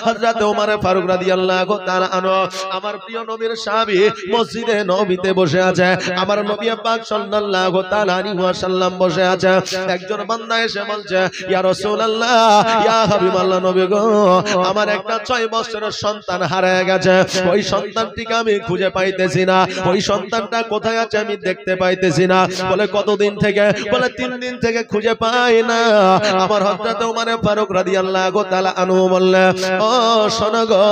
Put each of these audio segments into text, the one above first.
হযরত ওমর ফারুক রাদিয়াল্লাহু তাআলা আনহু আমার প্রিয় নবীর সাহাবী মসজিদে নববীতে বসে আছে। আমার নবী পাক সাল্লাল্লাহু তাআলা আলাইহি ওয়াসাল্লাম বসে আছে। একজন বান্দা এসে বলছে, ইয়া রাসূলুল্লাহ, ইয়া হাবিবাল্লাহ, নবী গো, আমার একটা 6 বছরের সন্তান হারিয়ে গেছে। ওই সন্তানটিকে আমি খুঁজে পাইতেছি না। ওই সন্তানটা কোথায় আছে আমি দেখতে পাইতেছি না। বলে কতদিন থেকে? বলে 3 দিন থেকে খুঁজে পাই না। আমার হযরত ওমর ফারুক রাদিয়াল্লাহু তাআলা আনহু বললেন, ও শোনো গো,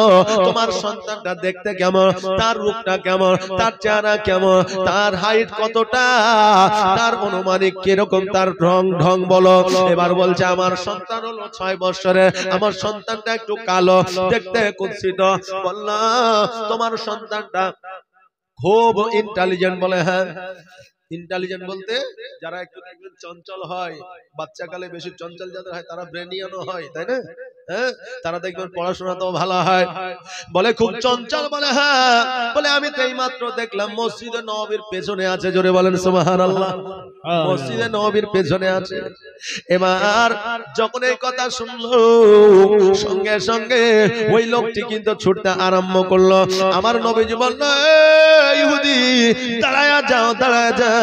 তোমার সন্তানটা দেখতে কেমন, তার রূপটা কেমন, তার চেহারা কেমন, তার হাইট কতটা, তার অনুমানিক কিরকম, তার রং ঢং বলো। এবার বলছে আমার সন্তান হলো 6 বছরের, আমার সন্তানটা একটু কালো, দেখতে কুৎসিত। বললাম তোমার সন্তানটা খুব ইন্টেলিজেন্ট। বলে হ্যাঁ। ইন্টেলিজেন্ট বলতে যারা একটু দেখবেন চঞ্চল হয়, বাচ্চাকালে বেশি চঞ্চল যাদের হয় তারা ব্রেনিয়ানও হয়, তাই না? হ্যাঁ, তারা দেখবেন পড়াশোনাতেও ভালো হয়। বলে খুব চঞ্চল। বলে হ্যাঁ। বলে আমি তো এইমাত্র দেখলাম মসজিদে নববীর পেছনে আছে। জোরে বলেন সুবহানাল্লাহ। মসজিদে নববীর পেছনে আছে। এবার যখন এই কথা শুনলো, সঙ্গে সঙ্গে ওই লোকটি কিন্তু ছুটতে আরম্ভ করলো। আমার নবীজি বলল, ইহুদি, দাঁড়ায় যাও, দাঁড়ায় যাও,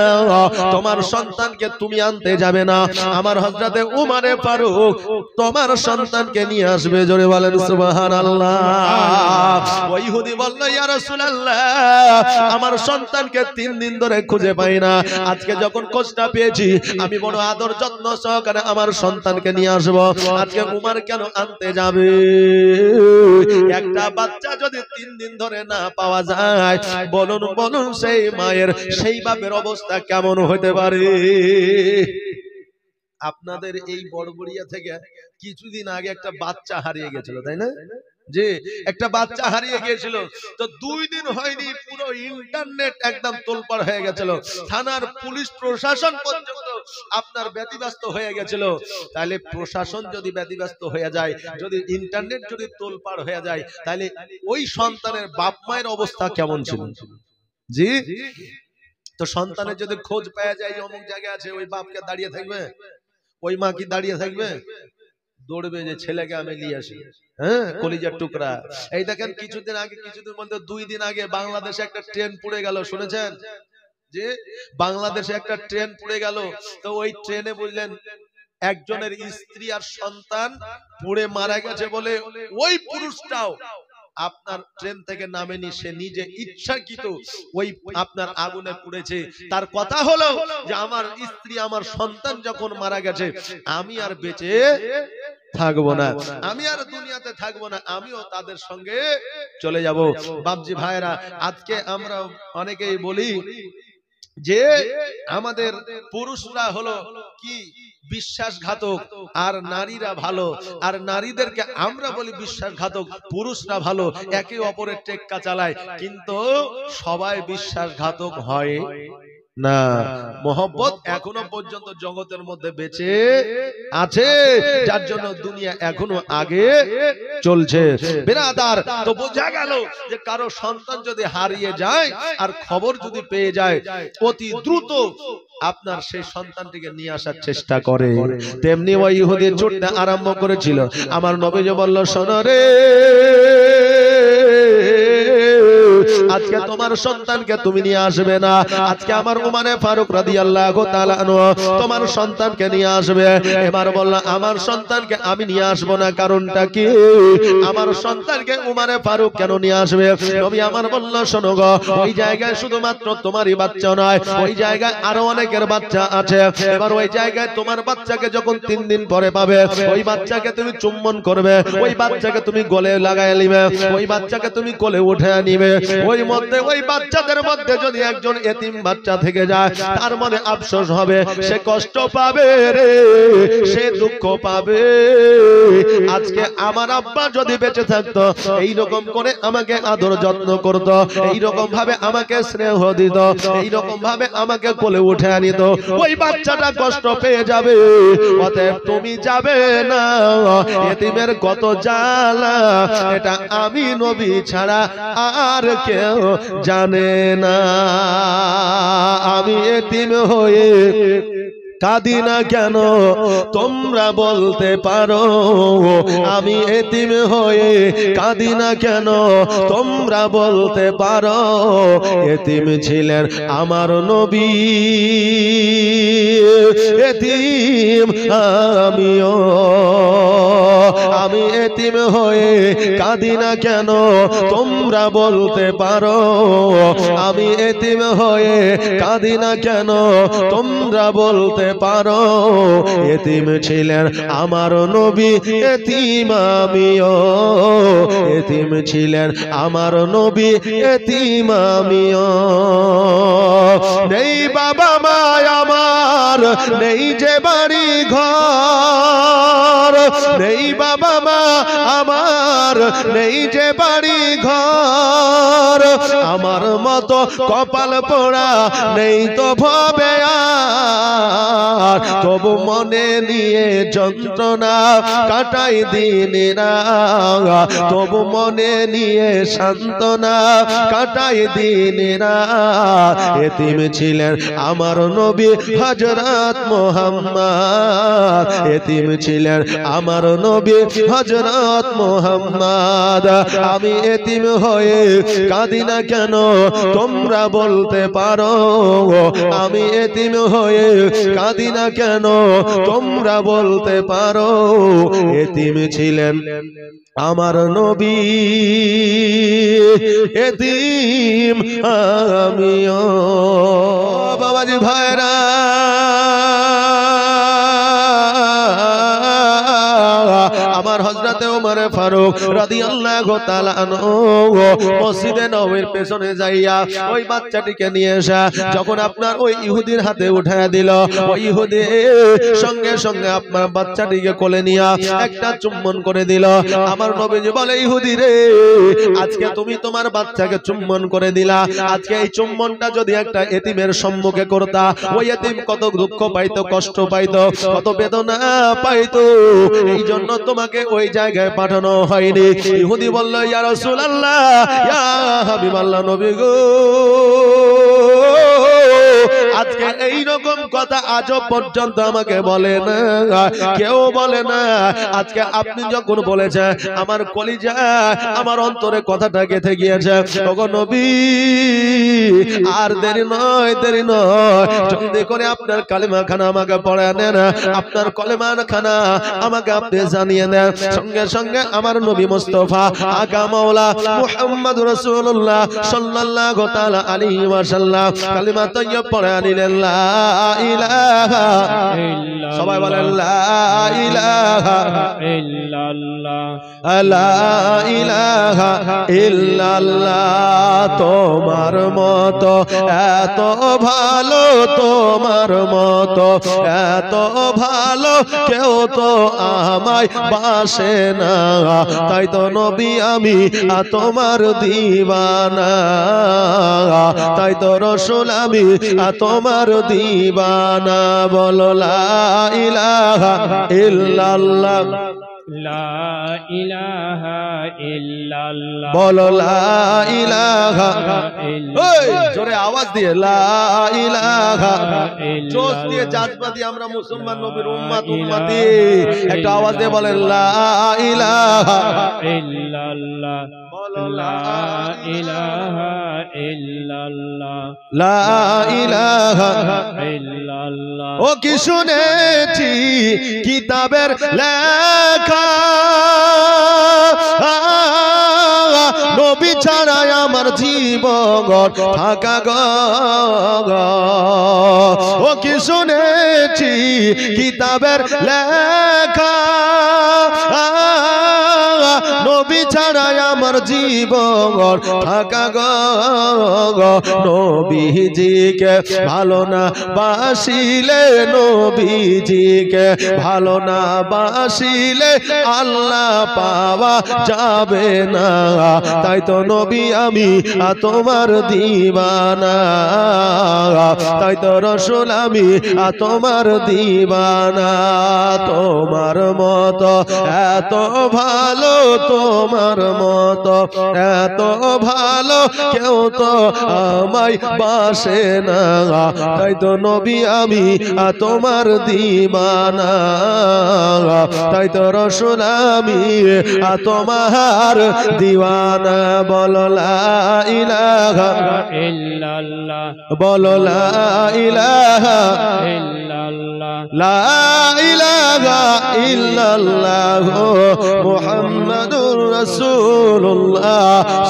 তোমার সন্তানকে তুমি আনতে যাবে না, আমার হযরতে ওমর ফারুক তোমার সন্তানকে নিয়ে আসবে। জোরে বলেন সুবহানাল্লাহ। ওই ইহুদি বলল, ইয়া রাসূলুল্লাহ, আমার সন্তানকে 3 দিন ধরে খুঁজে পাই না। আজকে যখন খোঁজটা পেয়েছি, আমি বড় আদর যত্ন সহকারে আমার সন্তানকে নিয়ে আসব। আজকে ওমর কেন আনতে যাবে? একটা বাচ্চা যদি 3 দিন ধরে না পাওয়া যায়, বলুন বলুন সেই মায়ের, সেই বাপের অবস্থা কেমন হতে পারে? আপনাদের এই বড়বড়িয়া থেকে কিছুদিন আগে একটা বাচ্চা হারিয়ে গেছিল, তাই না? যে একটা বাচ্চা হারিয়ে গিয়েছিল, তো 2 দিন হয়নি পুরো ইন্টারনেট একদম তোলপাড় হয়ে গেছিল। থানার পুলিশ প্রশাসন পর্যন্ত আপনার ব্যতিব্যস্ত হয়ে গেছিল। তাহলে প্রশাসন যদি ব্যতিব্যস্ত হয়ে যায়, যদি ইন্টারনেট যদি তোলপাড় হয়ে যায়, তাহলে ওই সন্তানের বাপ মায়ের অবস্থা কেমন ছিল? জি, তো সন্তানের যদি খোঁজ পাওয়া যায় যে অমুক জায়গায় আছে, ওই বাপকে দাঁড়িয়ে থাকবে? ওই মা কি দাঁড়িয়ে থাকবে? দৌড়বে যে ছেলেকে আমি নিয়ে আসি। হ্যাঁ, কলিজার টুকরা। এই দেখেন কিছুদিন আগে, কিছুদিন বলতে 2 দিন আগে বাংলাদেশে একটা ট্রেন পুড়ে গেল, শুনেছেন? যে বাংলাদেশে একটা ট্রেন পুড়ে গেল। তো ওই ট্রেনে বুঝলেন একজনের স্ত্রী আর সন্তান পুড়ে মারা গেছে। বলে ওই পুরুষটাও আপনার ট্রেন থেকে নামেনি, সে নিজে ইচ্ছাকৃত ওই আপনার আগুনে পুড়েছে। তার কথা হলো যে আমার স্ত্রী আমার সন্তান যখন মারা গেছে, আমি আর বেঁচে থাকবো না, আমি আর দুনিয়াতে থাকবো না, আমিও তাদের সঙ্গে চলে যাব। বাপজি ভাইরা, আজকে আমরা অনেকেই বলি যে আমাদের পুরুষরা হলো কি বিশ্বাসঘাতক, আর নারীরা ভালো। আর নারীদেরকে আমরা বলি বিশ্বাসঘাতক, পুরুষরা ভালো, একে অপরের টেক্কা চালায়। কিন্তু সবাই বিশ্বাসঘাতক হয় না। মোহব্বত এখনো পর্যন্ত জগতের মধ্যে বেঁচে আছে, যার জন্য দুনিয়া এখনো আগে চলছে। বিরাদার, তো বোঝা গেল যে কারো সন্তান যদি হারিয়ে যায় আর খবর যদি পেয়ে যায়, অতি দ্রুত আপনার সেই সন্তানটিকে নিয়ে আসার চেষ্টা করে। তেমনি ওই ইহুদি ছুটতে আরম্ভ করেছিল। আমার নবীজি বলল, শোনো রে, আজকে তোমার সন্তানকে তুমি নিয়ে আসবে না। আজকে আমার ওমর ফারুক রাদিয়াল্লাহু তাআলা আনহু তোমার সন্তানকে নিয়ে আসবে। এবার বলল, আমার সন্তানকে আমি নিয়ে আসব না, কারণটা কি? আমার সন্তানকে ওমর ফারুক কেন নিয়ে আসবে? নবী আমার বলল, শোনো গো, ওই জায়গায় শুধুমাত্র তোমারই বাচ্চা নয়, ওই জায়গায় আরো অনেকের বাচ্চা আছে। এবার ওই জায়গায় তোমার বাচ্চাকে যখন 3 দিন পরে পাবে, ওই বাচ্চাকে তুমি চুম্বন করবে, ওই বাচ্চাকে তুমি গলে লাগায় নিবে, ওই বাচ্চাকে তুমি কোলে উঠে নিবে। ওই মধ্যে ওই বাচ্চাদের মধ্যে যদি একজন এতিম বাচ্চা থেকে যায়, তার মনে আফসোস হবে, সে কষ্ট পাবে রে, সে দুঃখ পাবে। আজকে আমার আব্বা যদি বেঁচে থাকতো, এই রকম করে আমাকে আদর যত্ন করত, এই রকম ভাবে আমাকে স্নেহ দিত, এই রকম ভাবে আমাকে কোলে উঠে আনিত, ওই বাচ্চাটা কষ্ট পেয়ে যাবে। অতএব তুমি যাবে না। এতিমের কত জ্বালা, এটা আমি নবী ছাড়া আর কেউ জানে না। আমি এতিম হয়ে কাঁদি না কেন তোমরা বলতে পারো, আমি এতিম হয়ে কাঁদি না কেন তোমরা বলতে পারো। এতিম ছিলেন আমার নবী, এতিম আমিও, আমি এতিম হয়ে কাঁদি না কেন তোমরা বলতে পারো, আমি এতিম হয়ে কাঁদি না কেন তোমরা বলতে পারো। এতিম ছিলেন আমার নবী, এতিম আমিও, এতিম ছিলেন আমার নবী, এতিম আমিও। নেই বাবা মা আমার, নেই যে বাড়ি ঘর, নেই বাবা মা আমার, নেই যে বাড়ি ঘর, আমার মতো কপাল পোড়া নেই তো ভবে আর, তবু মনে নিয়ে যন্ত্রণা কাটাই দিন রাত, তবু মনে নিয়ে সান্ত্বনা কাটাই দিন রাত। এতিম ছিলেন আমার নবী হযরত মুহাম্মদ, এতিম ছিলেন আমার নবী হযরত মুহাম্মদ। আমি এতিম হয়ে কাঁদি না কেন তোমরা বলতে পারো, আমি এতিম হয়ে কাঁদি না কেন তোমরা বলতে পারো। এতিম ছিলেন আমার নবী, এতিম আমিও। বাবাজি ভাইরা, আমার হযরতে ওমর ফারুক রাদিয়াল্লাহু তাআলা আনহু মসজিদে নববীর পেছনে যাইয়া ওই বাচ্চাটিকে নিয়ে এসে যখন আপনার ওই ইহুদির হাতে উঠায়া দিল, ওই ইহুদি সঙ্গে সঙ্গে আপনার বাচ্চাটিকে কোলে নিয়ে একটা চুম্বন করে দিল। আমার নবীজি বলে, ইহুদি রে, আজকে তুমি তোমার বাচ্চাকে চুম্বন করে দিলা, আজকে এই চুম্বনটা যদি একটা এতিমের সম্মুখে করতা, ওই এতিম কত দুঃখ পাইতো, কষ্ট পাইতো, কত বেদনা পাইতো, এই জন্য তোমাকে ওই জায়গায় পাঠানো হয়নি। ইহুদি বলল, ইয়া রাসূলুল্লাহ, ইয়া হাবিবাল্লাহ, নবী গো, আজকে এই রকম কথা আজও পর্যন্ত আমাকে বলে না, কেউ বলে না। আজকে আপনি যখন বলেছেন আমার কলিজা, আমার অন্তরে কথাটা গেঁথে গিয়েছে। ওগো নবী, আর দেরি নয়, দেরি নয়, জলদি করে আপনার কালিমা খানা আমাকে পড়ে নেন, আপনার কলেমা খানা আমাকে আপনি জানিয়ে দেন। সঙ্গে সঙ্গে আমার নবী মুস্তাফা আকা মাওলা মুহাম্মদুর রাসূলুল্লাহ সাল্লাল্লাহু তাআলা আলাইহি ওয়াসাল্লাম কালিমা তাইয়্যিব পড়ে নিলেন, লা ইলাহা ইল্লাল্লাহ, সবাই বলেন লা ইলাহা ইল্লাল্লাহ, লা ইলাহা ইল্লাল্লাহ। তোমার মতো এত ভালো, তোমার মতো এত ভালো কেউ তো আমায় বাসে না, তাই তো নবী আমি তোমার দিওয়ানা, তাই তো রাসূল আমি তোমার দিওয়ানা। বলো লা ইলাহা ইল্লাল্লাহ, লা ইলাহা ইল্লাল্লাহ, বলো লা ইলাহা ইল্লাল্লাহ, জোরে আওয়াজ দিয়ে লা ইলাহা ইল্লাল্লাহ, জোশ দিয়ে জাজবা দিয়ে আমরা মুসলমান নবীর উম্মত, উম্মতি, একটা আওয়াজ দিয়ে বলেন লা ইলাহা ইল্লাল্লাহ, বলো লা ইলাহা ইল্লাল্লাহ, লা ইলাহা ইল্লাল্লাহ। ও কি শুনেছি কিতাবের লেখা, নবী ছাড়া আমার জীবন থাকা গো। ও কি শুনেছি কিতাবের লেখা, নবী ছাড়া আমার জীবন থাকা গো। নবীজিকে ভালো না বাসিলে, নবীজিকে ভালো না বাসিলে আল্লাহ পাওয়া যাবে না, তাই তো নবী আমি তোমার দিওয়ানা, তাই তো রাসূল আমি তোমার দিওয়ানা। তোমার মতো এত ভালো তোমার মতো এত ভালো কেউ তো আমায় বাসে না, তাই তো নবী আমি তোমার দিবানা, তাই তো রাসূল আমি তোমার দিওয়ানা। বলো লা ইলাহা ইল্লাল্লাহ, বলো লা ইলাহা ইল্লাল্লাহ, লা ইলাহা ইল্লাল্লাহ মুহাম্মাদুর রাসূলুল্লাহ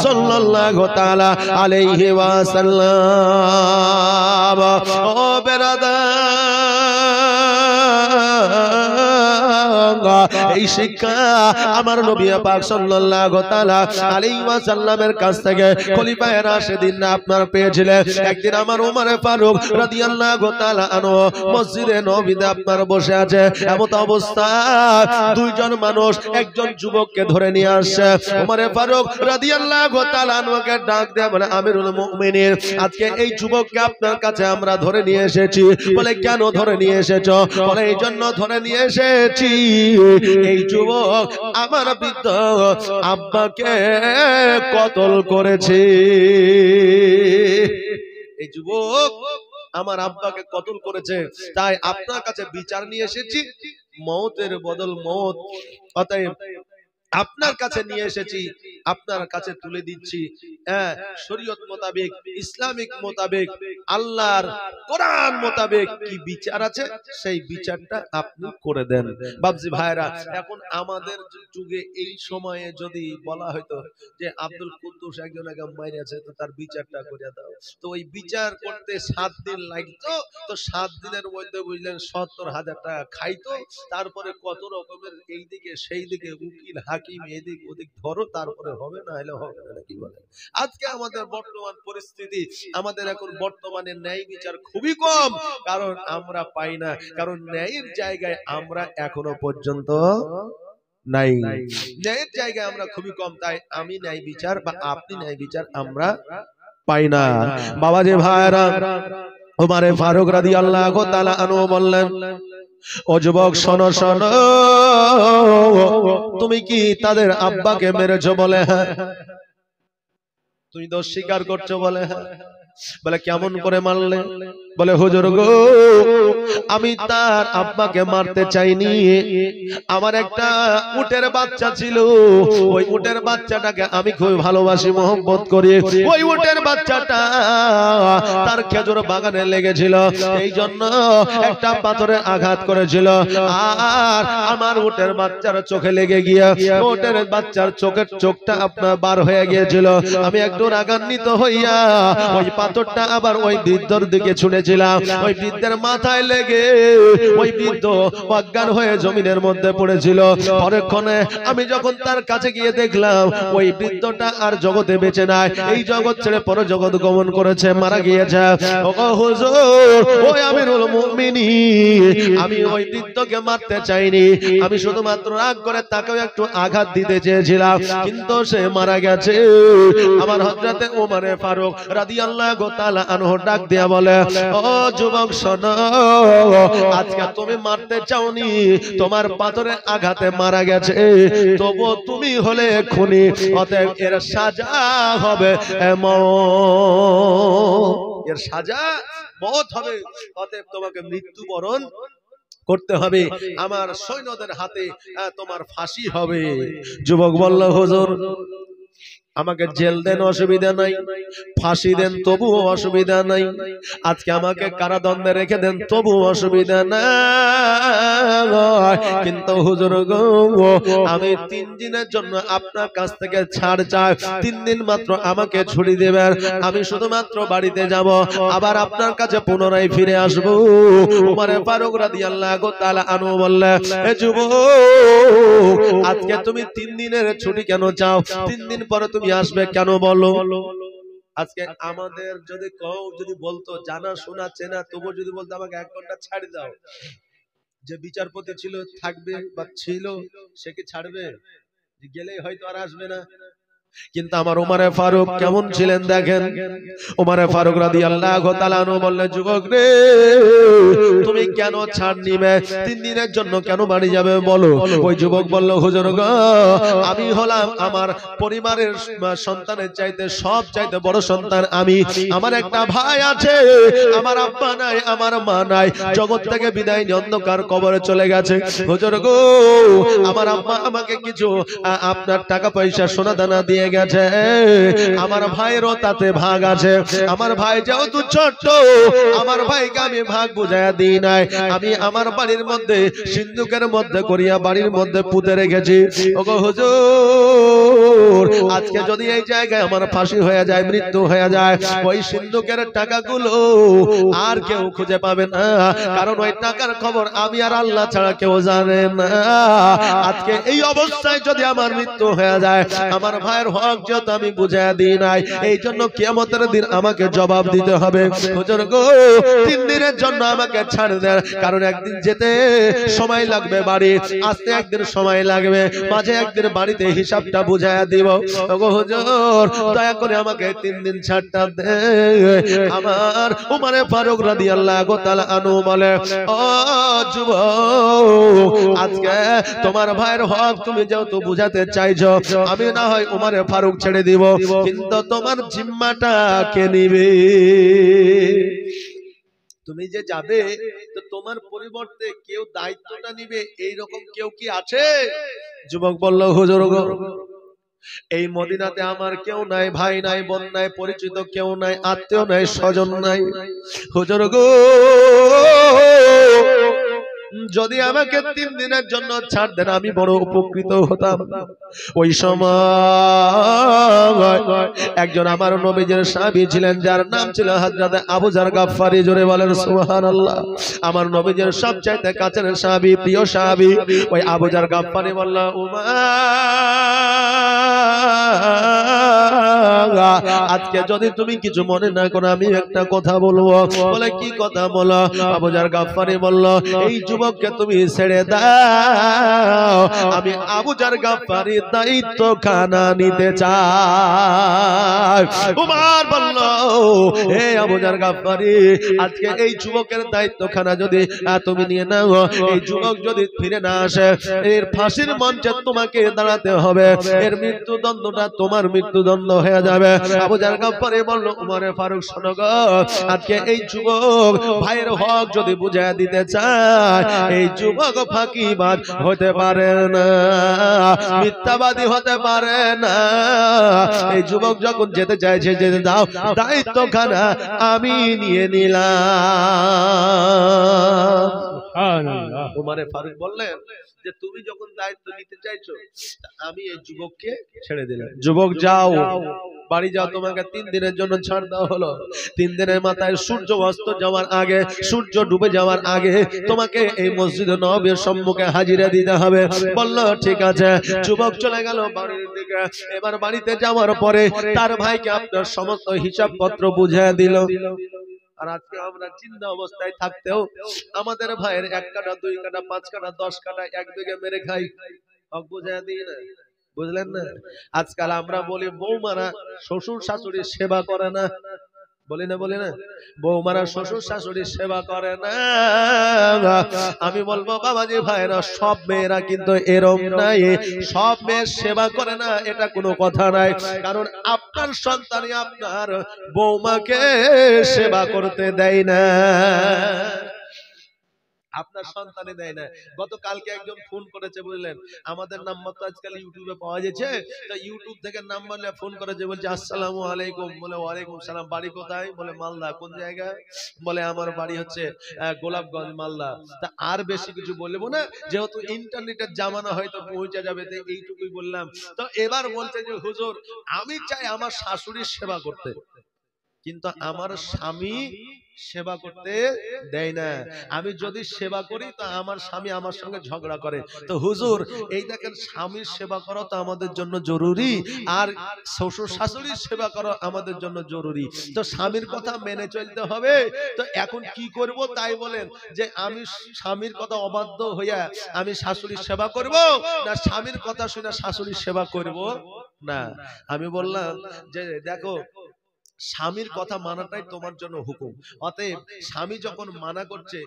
সাল্লাল্লাহু তাআলা আলাইহি ওয়াসাল্লাম। ও বেরাদার, এই শিক্ষা আমার নবী পাক সাল্লাল্লাহু তাআলা আলাইহি ওয়াসাল্লামের কাছ থেকে খলিফায়ে রাশিদিন আপনার পেয়েছিলেন। একদিন আমার ওমর ফারুক রাদিয়াল্লাহু তাআলা আনহু মসজিদে নববীতে আপনার বসে আছে, এমন অবস্থা দুইজন মানুষ একজন যুবককে ধরে নিয়ে আসছে। ওমর ফারুক রাদিয়াল্লাহু তাআলা আনহুকে ডাক দিয়ে বলে, আমিরুল মুমিনিন, আজকে এই যুবককে আপনার কাছে আমরা ধরে নিয়ে এসেছি। বলে, কেন ধরে নিয়ে এসেছো? বলে, এই জন্য ধরে নিয়ে এসেছি, এই যুবক আমার বৃদ্ধ আব্বাকে কতল করেছে। এই যুবক আমার আব্বাকে কতল করেছে, তাই আপনার কাছে বিচার নিয়ে এসেছি, মওতের বদল মওত, অতএব আপনার কাছে নিয়ে এসেছি, আপনার কাছে তুলে দিচ্ছি। শরীয়ত মোতাবেক, ইসলামিক মোতাবেক, আল্লাহর কোরআন মোতাবেক কি বিচার আছে সেই বিচারটা আপনি করে দেন। বাবজি ভাইরা, এখন আমাদের যুগে এই সময়ে যদি বলা হয়তো যে আব্দুল কুদ্দুস একজন আগে মাইরেছে, তো তার বিচারটা করে দাও, তো ওই বিচার করতে 7 দিন লাগতো। তো 7 দিনের মধ্যে বুঝলেন 70,000 টাকা খাইতো। তারপরে কত রকমের এইদিকে সেই দিকে উকিল হাকিম এদিক ওদিক ধরো, তারপরে হবে, না হলে হবে না। কি বলে আজকে আমাদের বর্তমান পরিস্থিতি, আমাদের এখন বর্তমানে ন্যায় বিচার খুবই কম, কারণ আমরা পাই না, কারণ ন্যায়ের জায়গায় আমরা এখনো পর্যন্ত নাই। ন্যায়ের জায়গায় আমরা খুবই কম, তাই আমি ন্যায় বিচার বা আপনি ন্যায় বিচার আমরা পাই না। বাবাজি ভাইরা, ওমর ফারুক রাদিয়াল্লাহু তাআলা আনহু বললেন, ও যুবক শোনো শোনো, তুমি কি তাদের আব্বাকে মেরেছো? বলে হ্যাঁ। তুমি তো স্বীকার করছো? বলে হ্যাঁ। বলে, কেমন করে মারলে? বলে, হুজুর গো, আমি তার আব্বাকে মারতে চাইনি, আমার একটা উটের বাচ্চা ছিল, ওই উটের বাচ্চাটাকে আমি খুব ভালোবাসি, মহব্বত করি। ওই উটের বাচ্চাটা তার খেজুর বাগানে লেগেছিল, এই জন্য একটা পাথরে আঘাত করেছিল, আর আমার উটের বাচ্চার চোখে লেগে গিয়ে উটের বাচ্চার চোখের চোখটা আপনার বার হয়ে গিয়েছিল। আমি একটু রাগান্বিত হইয়া ওই পাথরটা আবার ওই বৃদ্ধর দিকে ছুঁড়েছিলাম, ওই বৃদ্ধের মাথায় লেগে ওই বৃদ্ধ অজ্ঞান হয়ে জমিনের মধ্যে পড়েছিল। পরক্ষণে আমি যখন তার কাছে গিয়ে দেখলাম ওই বৃদ্ধটা আর জগতে বেঁচে নাই, এই জগৎ ছেড়ে পর জগৎ গমন করেছে, মারা গিয়েছে। ওগো হুজুর, ওই আমিরুল মুমিনিন, আমি ওই বৃদ্ধকে মারতে চাইনি, আমি শুধুমাত্র রাগ করে তাকেও একটু আঘাত দিতে চেয়েছিলাম, কিন্তু সে মারা গেছে। আমার হযরতে ওমর ফারুক রাদিয়াল্লাহু তাআলা আনহু ডাক দিয়া বলে, ও যুবক শোনো, আজকে তুমি মারতে চাওনি, তোমার পাথরের আঘাতে মারা গেছে, তবু তুমি হলে খুনি, অতএব এর সাজা হবে মওত, এর সাজা মওত হবে, অতএব তোমাকে মৃত্যুবরণ করতে হবে, আমার সৈন্যদের হাতে তোমার ফাঁসি হবে। যুবক বলল, হুজুর আমাকে জেল দেন অসুবিধা নাই, ফাঁসি দেন তবুও অসুবিধা নাই, আজকে আমাকে কারাদণ্ডে রেখে দেন তবুও অসুবিধা নাই, কিন্তু হুজুর গো, আমি 3 দিনের জন্য আপনার কাছ থেকে ছাড় চাই, 3 দিন মাত্র আমাকে ছুটি দেবেন, আমি শুধুমাত্র বাড়িতে যাব, আবার আপনার কাছে পুনরায় ফিরে আসবো। ওমর ফারুক রাদিয়াল্লাহু তাআলা আনহু বললেন, এ যুবক, আজকে তুমি 3 দিনের ছুটি কেন চাও? 3 দিন পরে তুমি আসবে কেন বলো? আজকে আমাদের যদি যদি বলতো জানা শোনা চেনা, তবু যদি বলতো আমাকে 1 ঘন্টা ছাড় দাও, যে বিচারপতি ছিল থাকবে বা ছিল, সে কি ছাড়বে? গেলেই হয়তো আর আসবে না। কিন্তু আমার উমরে ফারুক কেমন ছিলেন দেখেন। উমরে ফারুক রাদিয়াল্লাহু তাআলা আনহু বললেন, যুবক রে, তুমি কেন ছাড় নিবে? 3 দিনের জন্য কেন বাড়ি যাবে বলো? ওই যুবক বলল, হুজুর গো, আমি হলাম আমার পরিবারের সন্তানের চাইতে সব চাইতে বড় সন্তান আমি। আমার একটা ভাই আছে, আমার আব্বা নাই, আমার মা নাই, জগৎ থেকে বিদায় নিয়ে অন্ধকার কবরে চলে গেছে। হুজুর গো, আমার আম্মা আমাকে কিছু আপনার টাকা পয়সা সোনা দানা দিয়ে গেছে, আমার ভাইয়েরও তাতে ভাগ আছে। আমার ভাই যেহেতু ছোট্ট, আমার ভাইকে আমি ভাগ বুঝাইয়া দিই নাই। আমি আমার বাড়ির মধ্যে সিন্ধুকের মধ্যে করিয়া বাড়ির মধ্যে পুঁতে রেখেছি। ওগো হুজুর, আজকে যদি এই জায়গায় আমার ফাঁসি হয়ে যায়, মৃত্যু হয়ে যায়, ওই সিন্ধুকের টাকাগুলো আর কেউ খুঁজে পাবে না, কারণ ওই টাকার খবর আমি আর আল্লাহ ছাড়া কেউ জানে না। আজকে এই অবস্থায় যদি আমার মৃত্যু হয়ে যায়, আমার ভাইয়ের হক যত আমি বুঝাইয়া দিই নাই, এই জন্য কিয়ামতের দিন আমাকে জবাব দিতে হবে। হুজুর গো, 3 দিনের জন্য আমাকে ছাড় দেন, কারণ একদিন যেতে সময় লাগবে, বাড়ি আসতে একদিন সময় লাগবে, মাঝে একদিন বাড়িতে হিসাবটা বুঝাইয়া দিব। ওগো হুজুর, দয়া করে আমাকে 3 দিন ছাড়টা দে। আমার উমরে ফারুক রাদিয়াল্লাহু তাআলা আনহু বলে, ও যুবক, আজকে তোমার ভাইয়ের হক তুমি যেহেতু বুঝাতে চাইছো, আমি না হয় উমরে ফারুক ছেড়ে দিব, কিন্তু তোমার জিম্মাটা কে নিবে? তুমি যে যাবে, তো তোমার পরিবর্তে কেউ দায়িত্বটা নিবে, এইরকম কেউ কি আছে? যুবক বলল, হুজুর গো, এই মদিনাতে আমার কেউ নাই, ভাই নাই, বোন নাই, পরিচিত কেউ নাই, আত্মীয় নাই, স্বজন নাই। হুজুর গো, যদি আমাকে 3 দিনের জন্য ছাড় দেন, আমি বড় উপকৃত হতাম। ওই সময় একজন আমার নবীজির সাহাবী ছিলেন, যার নাম ছিল হযরত আবু যার গাফফারী। জোরে বলেন সুবহানাল্লাহ। আমার নবীজির সবচাইতে কাছের সাহাবী, প্রিয় সাহাবী ওই আবু যার গাফফারী বলল, উমর, আজকে যদি তুমি কিছু মনে না করো, আমি একটা কথা বলবো। বলে, কি কথা বলো? আবু যার গাফফারী বলল, এই যুবককে তুমি ছেড়ে দাও, আমি আবু যার গাফফারী দায়িত্ব খানা নিতে চাই। উমর বলল, হে আবু যার গাফফারী, আজকে এই যুবকের দায়িত্ব খানা যদি তুমি নিয়ে নাও, এই যুবক যদি ফিরে না আসে, এর ফাঁসির মঞ্চে তোমাকে দাঁড়াতে হবে, এর মৃত্যুদণ্ডটা তোমার মৃত্যুদণ্ড হয়ে যাবে। আবু যার গাফফারী বলল, উমরে ফারুক শোনো গো, আজকে এই যুবক ভাইয়ের হক যদি বুঝাইয়া দিতে চায়, এই যুবক ফাঁকিবাজ হতে পারে না, মিথ্যাবাদী হতে পারে না। এই যুবক যখন যেতে চাইছে, যেতে দাও, দায়িত্ব খানা আমি নিয়ে নিলাম। সুবহানাল্লাহ। উমরে ফারুক বললেন যে, তুমি যখন দায়িত্ব নিতে চাইছো, আমি এই যুবককে ছেড়ে দিলাম। যুবক যাও, বাড়ি যাও, তোমাকে 3 দিনের জন্য ছাড় দেওয়া হলো। 3 দিনের মাথায় সূর্য অস্ত যাওয়ার আগে, সূর্য ডুবে যাওয়ার আগে তোমাকে এই মসজিদে নববীর সম্মুখে হাজিরা দিতে হবে। বলল, ঠিক আছে। যুবক চলে গেল বাড়ির দিকে। এবার বাড়িতে যাওয়ার পরে তার ভাইকে আপনার সমস্ত হিসাবপত্র বুঝিয়ে দিল। আর আজকে আমরা চিন্তা অবস্থায় থাকতেও আমাদের ভাইয়ের 1 কাঠা, 2 কাঠা, 5 কাঠা, 10 কাঠা, 1 বিঘা মেরে খাই, হক বুঝাইয়া দিই না। বুঝলেন না? আজকাল আমরা বলি বৌমারা শ্বশুর শাশুড়ির সেবা করে না, বলি না, বলি না, বৌমারা শ্বশুর শাশুড়ির সেবা করে না। আমি বলবো বাবাজি ভাইরা, সব মেয়েরা কিন্তু এরম নাই, সব মেয়ে সেবা করে না, এটা কোনো কথা নাই। কারণ আপনার সন্তানই আপনার বৌমাকে সেবা করতে দেয় না, আপনার সন্তানে দেয় না। গতকালকে একজন ফোন করেছে, বুঝলেন, আমাদের নাম্বার তো আজকাল ইউটিউবে পাওয়া যাচ্ছে, তো ইউটিউব থেকে নাম্বার নিয়ে ফোন করেছে, বলছে আসসালামু আলাইকুম। বলে ওয়ালাইকুম সালাম। বাড়ি কোথায়? বলে মালদা। কোন জায়গায়? বলে আমার বাড়ি হচ্ছে গোলাপগঞ্জ, মালদা। তা আর বেশি কিছু বলবো না, যেহেতু ইন্টারনেটের জামানা হয়তো পৌঁছে যাবে, তো এইটুকুই বললাম। তো এবার বলছে যে, হুজুর, আমি চাই আমার শাশুড়ির সেবা করতে, কিন্তু আমার স্বামী সেবা করতে দেয় না। আমি যদি সেবা করি, তো আমার স্বামী আমার সঙ্গে ঝগড়া করে। তো হুজুর, এই দেখেন, স্বামীর সেবা করা তো আমাদের জন্য জরুরি, আর শ্বশুর শাশুড়ির সেবা করা আমাদের জন্য জরুরি। তো স্বামীর কথা মেনে চলতে হবে। তো এখন কি করব তাই বলেন, যে আমি স্বামীর কথা অবাধ্য হইয়া আমি শাশুড়ির সেবা করব, না স্বামীর কথা শুনে শাশুড়ির সেবা করব? না, আমি বললাম যে দেখো, স্বামীর কথা মানাটাই তোমার জন্য হুকুম। অতএব স্বামী যখন মানা করছে,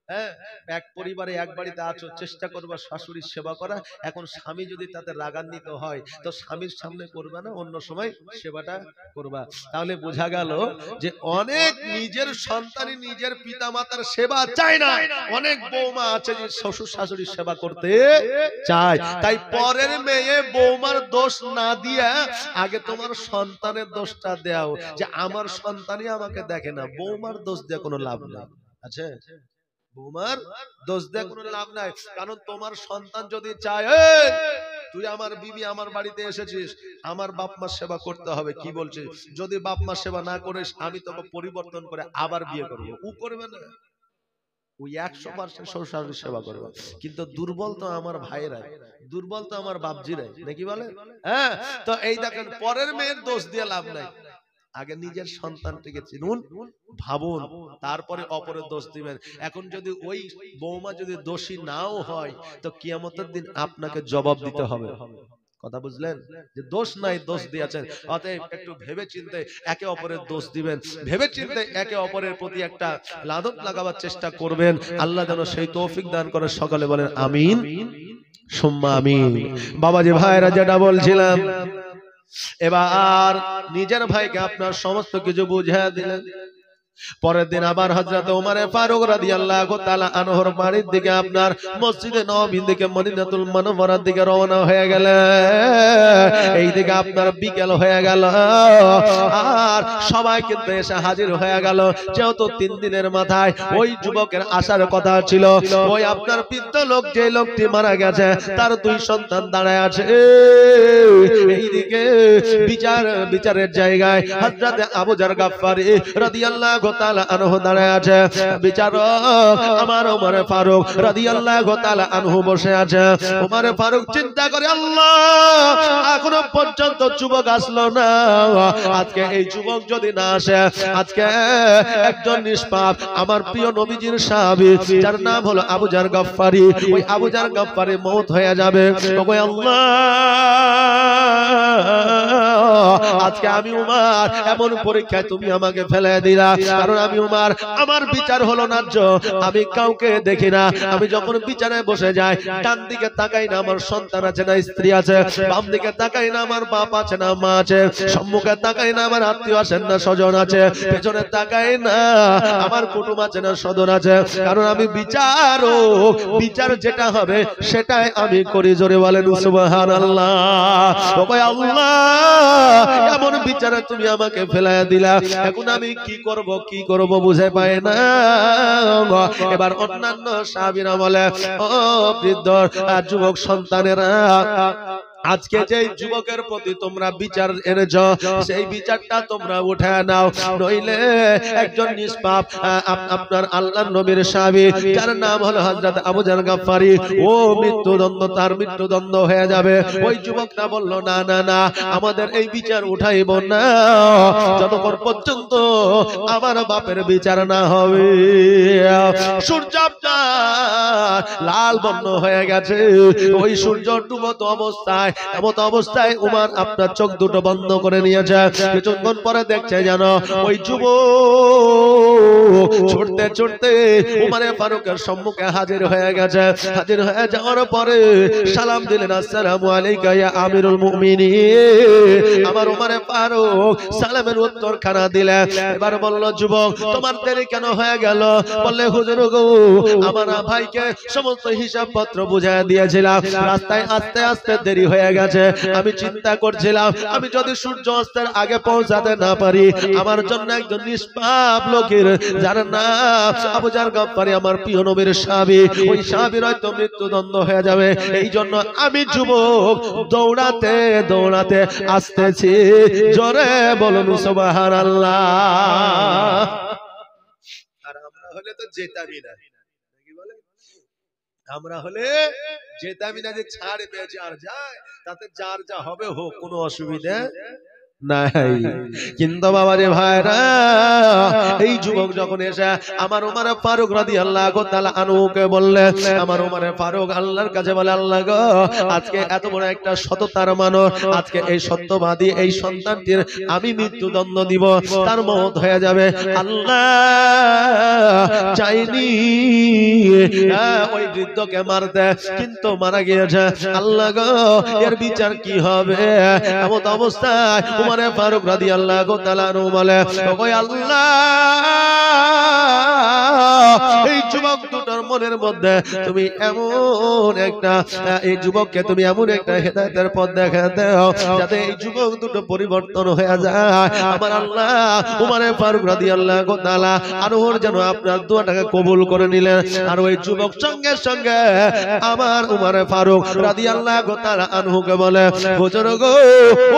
হ্যাঁ, এক পরিবারে এক বাড়িতে আছো, চেষ্টা করবা শাশুড়ির সেবা করা। এখন স্বামী যদি তাতে রাগান্বিত হয় তো স্বামীর সামনে করবা না, অন্য সময় সেবাটা করবা। তাহলে বোঝা গেল যে অনেক নিজের সন্তানই নিজের পিতা মাতার সেবা চায় না, অনেক বৌমা আছে যে শ্বশুর শাশুড়ির সেবা করতে চায়। তাই পরের মেয়ে বৌমার দোষ না দিয়ে আগে তোমার সন্তানের দোষটা দাও, যে আমার সন্তানই আমাকে দেখে না। বৌমার দোষ দিয়ে কোনো লাভ নাই, আছে? বৌমার দোষ দিয়ে কোনো লাভ নাই। কারণ তোমার সন্তান যদি চায় তুই আমার বিবি আমার বাড়িতে এসেছিস, আমার বাপ মার সেবা করতে হবে, কি বলছিস? যদি বাপ মার সেবা না করিস আমি তোকে পরিবর্তন করে আবার বিয়ে করবো। ও করবে না, ওই 100% শ্বশুর শাশুড়ির সেবা করবে। কিন্তু দুর্বল তো আমার ভাইরাই, দুর্বল তো আমার বাপজিরাই, নাকি বলে? হ্যাঁ, তো এই দেখেন পরের মেয়ের দোষ দিয়ে লাভ নাই, আগে নিজের সন্তানটিকে চিনুন, ভাবুন, তারপরে অপরের দোষ দিবেন। এখন যদি ওই বৌমা যদি দোষী নাও হয় তো কিয়ামতের দিন আপনাকে জবাব দিতে হবে। কথা বুঝলেন? যে দোষ নাই, দোষ দিয়েছেন। অতএব একটু ভেবে চিন্তে একে অপরের দোষ দিবেন, ভেবে চিন্তে একে অপরের প্রতি একটা লাদত লাগাবার চেষ্টা করবেন। আল্লাহ যেন সেই তৌফিক দান করে। সকলে বলেন আমিন সুম্মা আমিন। বাবাজি ভাইরা যেটা বলছিলাম, এবার নিজের ভাইকে আপনার সমস্ত কিছু বুঝিয়ে দিলেন। পরের দিন আবার হযরত ওমর ফারুক রাদিয়াল্লাহু তাআলা আনহুর বাড়ির দিকে, আপনার মসজিদে নববীর দিকে, মদিনাতুল মুনাওয়ারার দিকে রওনা হয়ে গেলেন। এই দিকে আপনার বিকেল হয়ে গেল, আর সবাই কিন্তু এসে হাজির হয়ে গেল। যেহেতু 3 দিনের মাথায় ওই যুবকের আসার কথা ছিল, ওই আপনার বৃদ্ধ লোক, যে লোকটি মারা গেছে, তার 2 সন্তান দাঁড়ায় আছে। এইদিকে বিচারের জায়গায় হযরত আবু জার গাফফারী রাদিয়াল্লাহু তাআলা আনহু দাঁড়ায় আছে। বিচারক আমার ওমর ফারুক রাদিয়াল্লাহু তাআলা আনহু বসে আছে। ওমর ফারুক চিন্তা করে, আল্লাহ, এখনো পর্যন্ত যুবক আসলো না। আজকে এই যুবক যদি না আসে, আজকে একজন নিষ্পাপ আমার প্রিয় নবীজির সাহাবী, যার নাম হলো আবু জার গাফফারী, ওই আবু জার গাফফারী মওত হয়ে যাবে। ওগো আল্লাহ, আজকে আমি উমার এমন পরীক্ষায় তুমি আমাকে ফেলে দিলা। কারণ আমি উমার, আমার বিচার হলো ন্যায্য, আমি কাউকে দেখি না। আমি যখন বিচারে বসে যাই, ডান দিকে তাকাই না আমার সন্তান আছে না স্ত্রী আছে, বাম দিকে তাকাই না আমার বাপ আছে না মা আছে, সম্মুখে তাকাই না আমার আত্মীয় আছেন না স্বজন আছে, পেছনে তাকাই না আমার কুটুম আছে না স্বজন আছে। কারণ আমি বিচারক, বিচার যেটা হবে সেটাই আমি করি। জোরে বলেন সুবহানাল্লাহ। ওগো আল্লাহ, এমন বিচারে তুমি আমাকে ফেলাইয়া দিলা, এখন আমি কি করব বুঝে পাই না। এবার অন্যান্য সাহাবীরা বলে, ও বৃদ্ধ যুবক সন্তানেরা, আজকে যে যুবকের প্রতি তোমরা বিচার এনেছ, সেই বিচারটা তোমরা উঠে নাও, নইলে একজন নিষ্পাপ আপনার আল্লাহর নবীর সাহাবী, যার নাম হলো হযরত আবু জার গাফফারী, ও মৃত্যুদণ্ড, তার মৃত্যুদণ্ড হয়ে যাবে। ওই যুবকটা বলল, না না না, আমাদের এই বিচার উঠাইব না যতক্ষণ পর্যন্ত আমার বাপের বিচার না হবে। সূর্য লাল বর্ণ হয়ে গেছে, ওই সূর্য ডুবত অবস্থায়, এমত অবস্থায় উমার আপনার চোখ দুটো বন্ধ করে নিয়েছে। কিছুক্ষণ পরে দেখছে যেন ওই যুবক ছুটতে ছুটতে উমারে ফারুকের সম্মুখে হাজির হয়ে গেছে। হাজির হয়ে যাওয়ার পরে সালাম দিলেন, আসসালামু আলাইকা ইয়া আমিরুল মুমিনিন। আমার উমারে ফারুক সালামের উত্তর খানা দিলেন। এবার বলল, যুবক, তোমার দেরি কেন হয়ে গেল? বললে, হুজুর গো, আমার ভাইকে সমস্ত হিসাব পত্র বুঝায় দিয়েছিলাম, রাস্তায় আস্তে আস্তে দেরি হয়ে গেছে। আমি চিন্তা করছিলাম, আমি যদি সূর্য অস্তের আগে পৌঁছাতে না পারি, আমার জন্য একজন নিষ্পাপ লোকের, যার নাম আবু জার গাফফারী, আমার প্রিয় নবীর সাহাবী, ওই সাহাবীর হয়তো মৃত্যুদণ্ড হয়ে যাবে। এই জন্য আমি যুবক দৌড়াতে দৌড়াতে আসতেছি। জোরে বলুন সুবহানাল্লাহ। আর আমরা হলে তো যেতামই না, কি বলে? আমরা হলে যেতামই না, যে ছাড় পেয়েছে আর যায়, তাতে যার যা হবে হোক, কোনো অসুবিধা নাই। কিন্তু বাবারে ভাইরা, এই যুবক যখন এসে আমার ওমর ফারুক রাদিয়াল্লাহু তাআলা আনহুকে বললেন, আমার ওমর ফারুক আল্লাহর কাছে বলে, আল্লাহ গো, আজকে এত বড় একটা সততার মানুষ, আজকে এই সত্যবাদী এই সন্তানটির আমি মৃত্যুদণ্ড দিব, তার মওত হয়ে যাবে। আল্লাহ চাইনি ওই বৃদ্ধকে মারতে, কিন্তু মারা গিয়েছে। আল্লাহ গো, এর বিচার কি হবে? এমন অবস্থায় ওমর ফারুক রাদিয়াল্লাহু তাআলা আনহু বলে, ওগো আল্লাহ, এই যুবক দুটোর মনের মধ্যে তুমি এমন একটা, এই যুবককে তুমি এমন একটা হেদায়েতের পথ দেখাতে দাও যাতে এই যুবক দুটো পরিবর্তন হয়ে যায়। আমার আল্লাহ ওমর ফারুক রাদিয়াল্লাহু তাআলা আনহুর যেন আপনার দোয়াটাকে কবুল করে নিলেন। আর ওই যুবক সঙ্গে সঙ্গে আমার ওমর ফারুক রাদিয়াল্লাহু তাআলা আনহুকে বলে, হুজুর গো,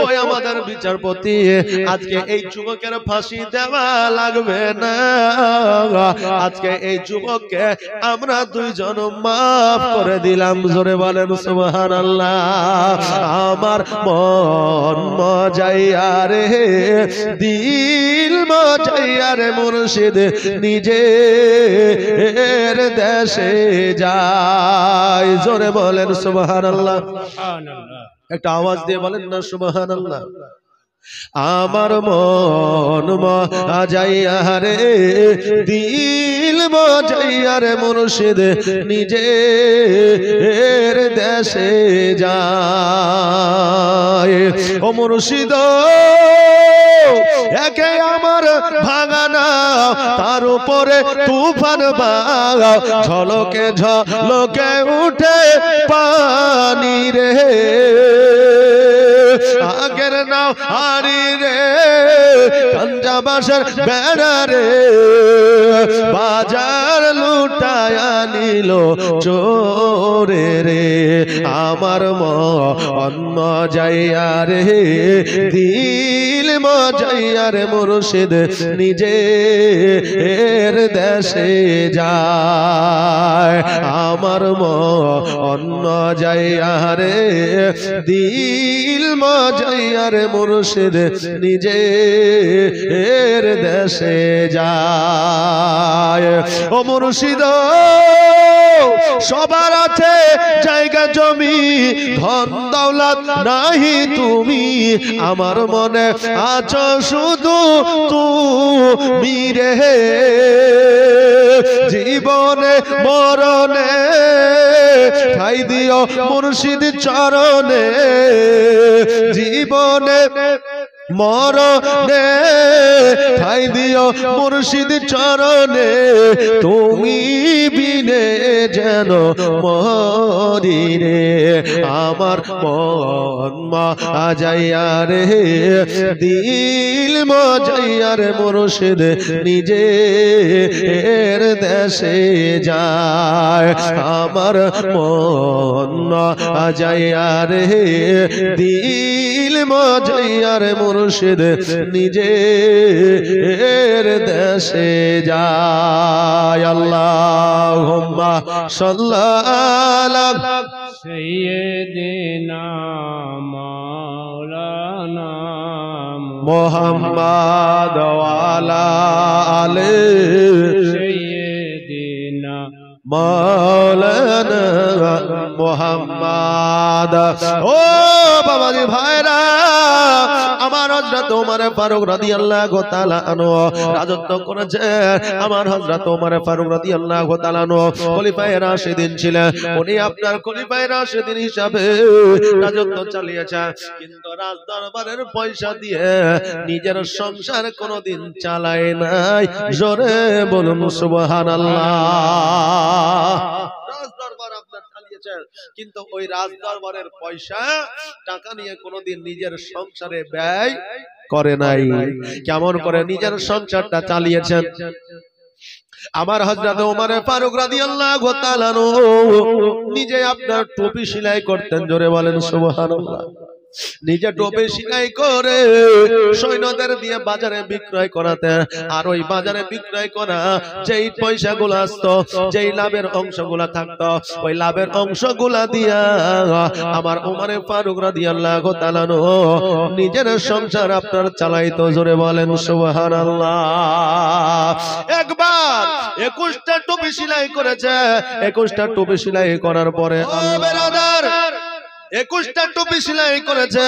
ওই আমাদের বিচারপতি, আজকে এই যুবকের ফাঁসি দেওয়া লাগবে না, আজকে এই যুবককে আমরা দুইজন মাফ করে দিলাম। জোরে বলেন সুবহানাল্লাহ। আমার মন মজাইয়া রে, দিল মজাইয়া রে, মুর্শিদ নিজের দেশে যায়। জোরে বলেন সুবহানাল্লাহ। একটা আওয়াজ দিয়ে বলেন না সুবহানাল্লাহ। আমার মন মজাইয়া রে, দিল মজাইয়া রে, মুর্শিদ নিজের দেশে যায়। ও মুর্শিদ, একে আমার ভাঙানা, তার উপরে তুফান বাগাও, ঝলকে ঝলকে উঠে পানি রে, আগের নাও হারি রে, কাঞ্জা বাসার বেড়া রে, বাজার লুটায়া নিল চোরে রে। আমার মন মজাইয়া রে, দিল মজাইয়া রে, মুর্শিদ নিজের দেশে যায়। আমার মন মজাইয়া রে, দিল মজাইয়া রে, মুর্শিদ নিজের দেশে যায়। ও মুর্শিদ, সবার আছে জায়গা জমি, ধন দৌলত নাহি তুমি, আমার মনে আছো শুধু তুমি রে। জীবনে মরণে ঠাই দিও মুর্শিদ চরণে, জীবনে মরণে ঠাই দিও মুর্শিদ চরণে, তুমি বিনে যেন মরি রে। আমার মন মজাইয়া রে, দিল মজাইয়া রে, মুর্শিদ নিজের দেশে যায়। আমার মন মজাইয়া রে, দিল মজাইয়া রে, মুর্শিদ নিজের দেশে যায়। আল্লাহুম্মা সাল্লি আলা সাইয়্যিদিনা মাওলানা মুহাম্মাদ ওয়া আলা আলি সাইয়্যিদিনা মাওলানা মুহাম্মাদ। ও বাবাজি ভাইরা, আমার হযরত ওমর ফারুক রাদিয়াল্লাহু তাআলা আনহু রাজত্ব করেছে। আমার হযরত ওমর ফারুক রাদিয়াল্লাহু তাআলা আনহু খলিফায়ে রাশিদিন ছিলেন। উনি আপনার খলিফায়ে রাশিদিন হিসাবে রাজত্ব চালিয়েছেন, কিন্তু রাজ দরবারের পয়সা দিয়ে নিজের সংসার কোনোদিন চালায় নাই। জোরে বলুন সুবহানাল্লাহ। রাজ দরবার আপনার চালিয়েছেন, কিন্তু ওই রাজ দরবারের পয়সা টাকা নিয়ে কোনোদিন নিজের সংসারে ব্যয় করে নাই। কেমন করে নিজের সংসারটা চালিয়েছেন? আমার হযরত ওমর ফারুক রাদিয়াল্লাহু তাআলা নিজে আপনার টুপি সেলাই করতেন। জোরে বলেন সুবহানাল্লাহ। নিজে টোপে সেলাই করে সৈন্যদের দিয়ে বাজারে বিক্রয় করাতে, আর ওই বাজারে বিক্রয় করা যেই পয়সাগুলো আসতো, যেই লাভের অংশগুলো থাকতো, ওই লাভের অংশগুলা দিয়া আমার ওমর ফারুক রাদিয়াল্লাহু তাআলা নিজের সংসার আপনার চালাইতো। জোরে বলেন সুবহানাল্লাহ। একবার 21টা টুপি সেলাই করেছে। 21টা টুপি সেলাই করার পরে 21টা টুপি সেলাই করেছে।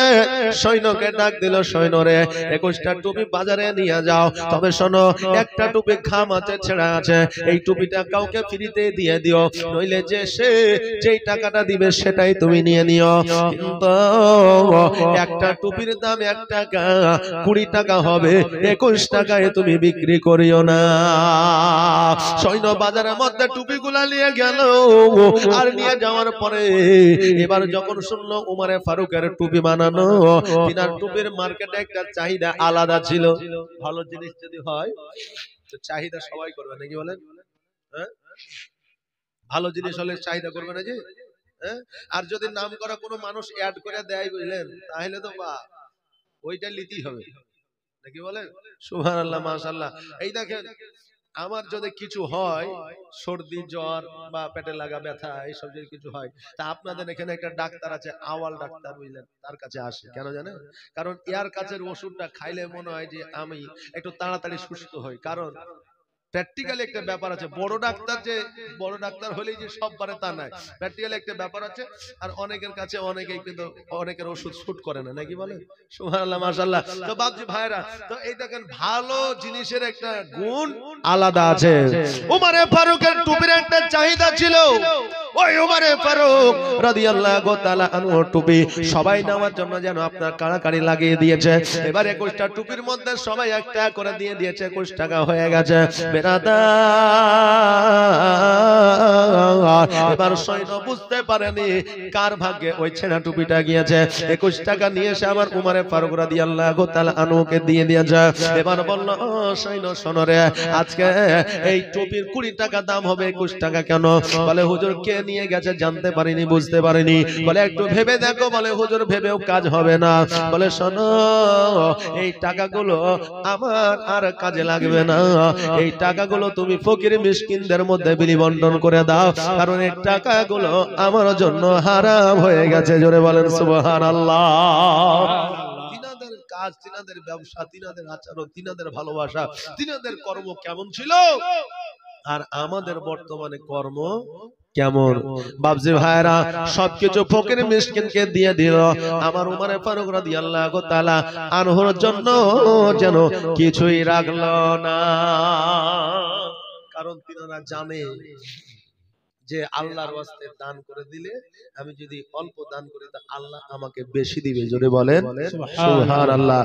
সৈন্যকে ডাক দিল, সৈন্যরে 21টা টুপি বাজারে নিয়ে যাও, তবে শোনো একটা টুপি খাম আছে, ছেঁড়া আছে, এই টুপিটা কাউকে ফ্রিতে দিয়ে দিও, নইলে যে সে যেই টাকাটা দিবে সেটাই তুমি নিয়ে নিও। কিন্তু একটা টুপির দাম 1 টাকা, 20 টাকা হবে, 21 টাকায় তুমি বিক্রি করিও না। সৈন্য বাজারের মধ্যে টুপিগুলা নিয়ে গেল, আর নিয়ে যাওয়ার পরে এবার যখন শুনলো উমরে ফারুকের টুপি বানানো, তিনার টুপির মার্কেটে একটা চাহিদা আলাদা ছিল। ভালো জিনিস যদি হয় তো চাহিদা সবাই করবে নাকি বলেন? হ্যাঁ, ভালো জিনিস হলে চাহিদা করবে না জি? হ্যাঁ, আর যদি নাম করা কোনো মানুষ অ্যাড করে দেয় বুঝলেন, তাহলে তো বা ওইটা লিতেই হবে নাকি বলেন? সুবহানাল্লাহ, মাশাআল্লাহ। এই দেখেন, আমার যদি কিছু হয়, সর্দি জ্বর বা পেটে লাগা ব্যথা, এইসব যদি কিছু হয়, তা আপনাদের এখানে একটা ডাক্তার আছে, আওয়াল ডাক্তার, বুঝলেন, তার কাছে আসে কেন জানেন? কারণ এর কাছের ওষুধটা খাইলে মনে হয় যে আমি একটু তাড়াতাড়ি সুস্থ হই। কারণ প্র্যাকটিক্যালি একটা ব্যাপার আছে, বড় ডাক্তার হলেই যে সব পারে তা নয়, প্র্যাকটিক্যালি একটা ব্যাপার আছে। আর অনেকের কাছে অনেকেই কিন্তু অনেকের ওষুধ শুট করে না নাকি বলে? সুবহানাল্লাহ, মাশাআল্লাহ। তো বাপজি ভাইরা, তো এই দেখেন ভালো জিনিসের একটা গুণ আলাদা আছে। উমরে ফারুকের টুপির একটা চাহিদা ছিল। ওই উমরে ফারুক রাদিয়াল্লাহু তাআলা আনহু টুপি সবাই নেওয়ার জন্য যেন আপনার কাড়াকাড়ি লাগিয়ে দিয়েছে। এবার 21টা টুপির মধ্যে সবাই একটা করে দিয়ে দিয়েছে, 21 টাকা হয়ে গেছে। এবার সৈন্য বুঝতে পারেনি কার ভাগ্যে ওই ছেঁড়া টুপিটা গিয়েছে। 21 টাকা নিয়ে এসে আমার উমরে ফারুক রাদিয়াল্লাহু তাআলা আনহুকে দিয়ে দিয়েছে। এবার বলল, ও সৈন্য শোনো রে, আজকে এই টুপির 20 টাকা দাম হবে, 21 টাকা কেন? বলে হুজুর কে নিয়ে গেছে জানতে পারিনি, বুঝতে পারিনি। বলে একটু ভেবে দেখো। বলে হুজুর ভেবেও কাজ হবে না। বলে শোনো, এই টাকাগুলো আমার আর কাজে লাগবে না, এই টাকাগুলো তুমি ফকির মিসকিনদের মধ্যে বিলি বন্টন করে দাও, কারণ এই টাকাগুলো আমার জন্য হারাম হয়ে গেছে। জোরে বলেন সুবহানাল্লাহ। তিনাদের কাজ, তিনাদের ব্যবসা, তিনাদের আচরণ, তিনাদের ভালোবাসা, তিনাদের কর্ম কেমন ছিল, আর আমাদের বর্তমানে কর্ম কেমন? বাপজি ভাইরা, সবকিছু ফকির মিসকিনকে দিয়ে দিল, আমার উমরে ফারুক রাদিয়াল্লাহু তাআলা আনহুর জন্য যেন কিছুই রাখলো না। কারণ তিনারা জানে যে আল্লাহর ওয়াস্তে দান করে দিলে, আমি যদি অল্প দান করি তা আল্লাহ আমাকে বেশি দিবে। জোরে বলেন সুবহানাল্লাহ।